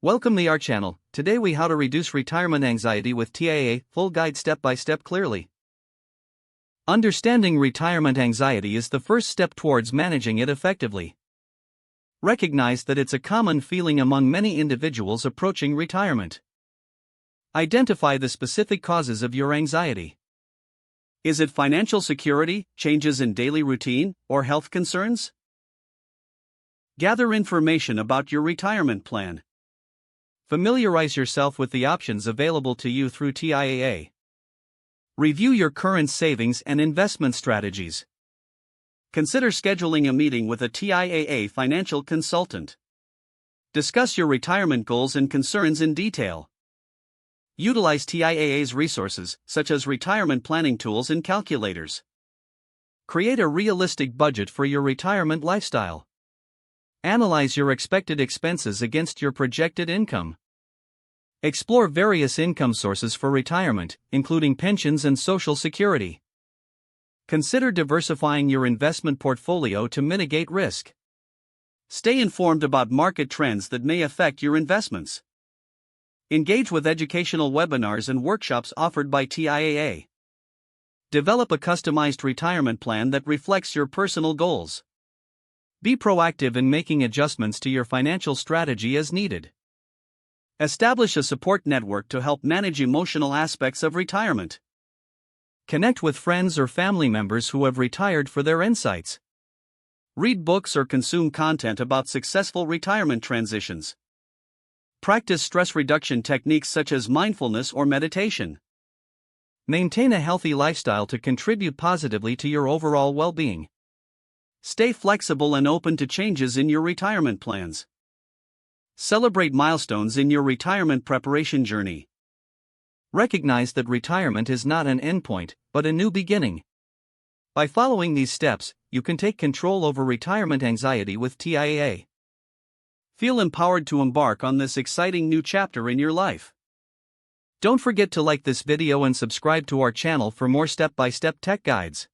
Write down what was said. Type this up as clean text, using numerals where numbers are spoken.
Welcome to our channel. Today we how to reduce retirement anxiety with TIAA, full guide step by step clearly. Understanding retirement anxiety is the first step towards managing it effectively. Recognize that it's a common feeling among many individuals approaching retirement. Identify the specific causes of your anxiety. Is it financial security, changes in daily routine, or health concerns? Gather information about your retirement plan. Familiarize yourself with the options available to you through TIAA. Review your current savings and investment strategies. Consider scheduling a meeting with a TIAA financial consultant. Discuss your retirement goals and concerns in detail. Utilize TIAA's resources, such as retirement planning tools and calculators. Create a realistic budget for your retirement lifestyle. Analyze your expected expenses against your projected income. Explore various income sources for retirement, including pensions and Social Security. Consider diversifying your investment portfolio to mitigate risk. Stay informed about market trends that may affect your investments. Engage with educational webinars and workshops offered by TIAA. Develop a customized retirement plan that reflects your personal goals. Be proactive in making adjustments to your financial strategy as needed. Establish a support network to help manage emotional aspects of retirement. Connect with friends or family members who have retired for their insights. Read books or consume content about successful retirement transitions. Practice stress reduction techniques such as mindfulness or meditation. Maintain a healthy lifestyle to contribute positively to your overall well-being. Stay flexible and open to changes in your retirement plans. Celebrate milestones in your retirement preparation journey. Recognize that retirement is not an endpoint, but a new beginning. By following these steps, you can take control over retirement anxiety with TIAA. Feel empowered to embark on this exciting new chapter in your life. Don't forget to like this video and subscribe to our channel for more step-by-step tech guides.